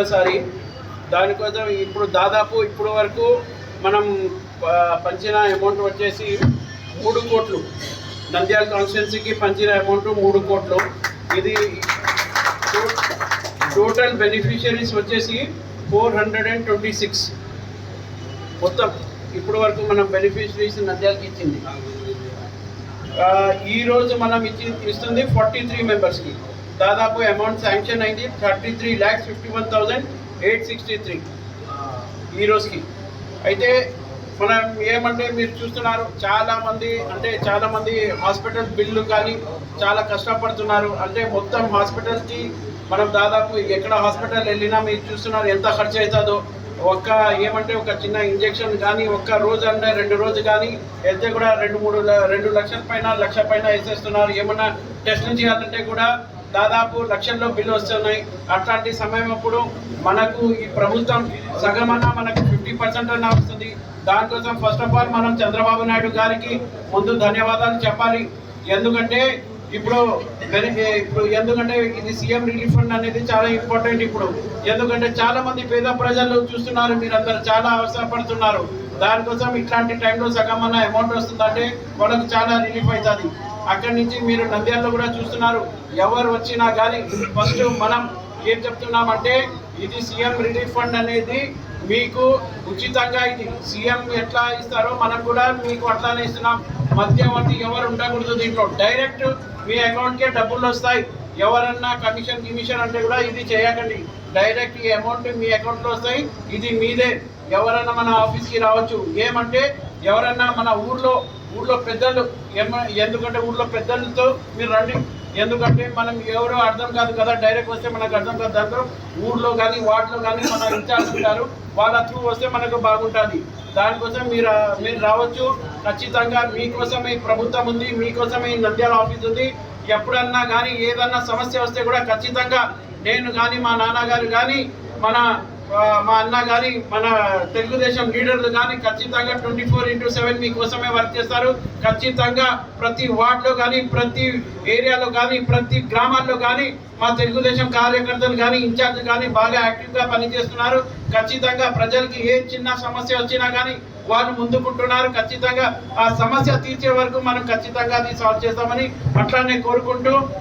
Compulsory. దానికోసం ఇప్పుడు దాదాపు ఇప్పుడు వరకు మనం పంచిన అమౌంట్ వచ్చేసి 3 కోట్లు. నంద్యాల కాన్స్టిట్యున్సీకి పంచిన అమౌంట్ 3 కోట్లు. ఇది టోటల్ బెనిఫిషియరీస్ వచ్చేసి 426 మొత్తం ఇప్పుడు వరకు మనం బెనిఫిషరీస్ నంద్యాలకి ఇచ్చింది. ఈరోజు మనం ఇస్తుంది 43 మెంబర్స్కి. దాదాపు అమౌంట్ శాంక్షన్ అయింది 33,51,863 ఈ రోజుకి. అయితే మనం ఏమంటే మీరు చూస్తున్నారు చాలామంది హాస్పిటల్ బిల్లు కానీ చాలా కష్టపడుతున్నారు. అంటే మొత్తం హాస్పిటల్కి మనం దాదాపు ఎక్కడ హాస్పిటల్ వెళ్ళినా మీరు చూస్తున్నారు ఎంత ఖర్చు అవుతుందో. ఒక చిన్న ఇంజెక్షన్ కానీ ఒక్క రోజు అంటే 2 రోజు కానీ వెళ్తే కూడా 2 లక్షల పైన లక్ష పైన వేసేస్తున్నారు. ఏమన్నా టెస్టులు చేయాలంటే కూడా దాదాపు లక్షల్లో బిల్లు వస్తున్నాయి. అట్లాంటి సమయం అప్పుడు మనకు ఈ ప్రభుత్వం సగమన్నా మనకు 50% అన్నా వస్తుంది. దానికోసం ఫస్ట్ ఆఫ్ ఆల్ మనం చంద్రబాబు నాయుడు గారికి ముందు ధన్యవాదాలు చెప్పాలి. ఎందుకంటే ఇది సీఎం రిలీఫ్ ఫండ్ అనేది చాలా ఇంపార్టెంట్ ఇప్పుడు. ఎందుకంటే చాలా మంది పేద ప్రజలు చూస్తున్నారు, మీరందరూ చాలా అవసరపడుతున్నారు. దానికోసం ఇట్లాంటి టైంలో సగమన్నా అమౌంట్ వస్తుందంటే వాళ్ళకు చాలా రిలీఫ్ అవుతుంది. అక్కడి నుంచి మీరు నంద్యాలలో కూడా చూస్తున్నారు, ఎవరు వచ్చినా కానీ ఫస్ట్ మనం ఏం చెప్తున్నామంటే ఇది సీఎం రిలీఫ్ ఫండ్ అనేది మీకు ఉచితంగా. ఇది సీఎం ఎట్లా ఇస్తారో మనం కూడా మీకు అట్లానే ఇస్తున్నాం. మధ్యవర్తి ఎవరు ఉండకూడదు దీంట్లో. డైరెక్ట్ మీ అకౌంట్కే డబ్బులు వస్తాయి. ఎవరన్నా కమిషన్ అంటే కూడా ఇది చేయకండి. డైరెక్ట్ ఈ అమౌంట్ మీ అకౌంట్లో వస్తాయి. ఇది మీదే. ఎవరైనా మన ఆఫీస్కి రావచ్చు. ఏమంటే ఎవరన్నా మన ఊర్లో పెద్దలు ఎందుకంటే ఊర్లో పెద్దలతో మీరు రండి. ఎందుకంటే మనం ఎవరో అర్థం కాదు కదా, డైరెక్ట్ వస్తే మనకు అర్థం కాదు. దాంట్లో ఊర్లో కానీ వార్డులో కానీ మన ఇన్ఛార్జ్ ఉంటారు, వాళ్ళ త్రూ వస్తే మనకు బాగుంటుంది. దానికోసం మీరు రావచ్చు. ఖచ్చితంగా మీకోసమే ప్రభుత్వం ఉంది, మీకోసమే నంద్యాల ఆఫీస్ ఉంది. ఎప్పుడన్నా కానీ ఏదన్నా సమస్య వస్తే కూడా ఖచ్చితంగా నేను కానీ మా నాన్నగారు కానీ మా అన్న కానీ మన తెలుగుదేశం లీడర్లు కానీ ఖచ్చితంగా 24/7 మీకోసమే వర్క్ చేస్తారు. ఖచ్చితంగా ప్రతి వార్డులో కానీ ప్రతి ఏరియాలో కానీ ప్రతి గ్రామాల్లో కానీ మా తెలుగుదేశం కార్యకర్తలు కానీ ఇన్ఛార్జ్ కానీ బాగా యాక్టివ్గా పనిచేస్తున్నారు. ఖచ్చితంగా ప్రజలకి ఏ చిన్న సమస్య వచ్చినా కానీ వాళ్ళు ముందుకుంటున్నారు. ఖచ్చితంగా ఆ సమస్య తీర్చే వరకు మనం ఖచ్చితంగా అది సాల్వ్ చేస్తామని అట్లానే కోరుకుంటూ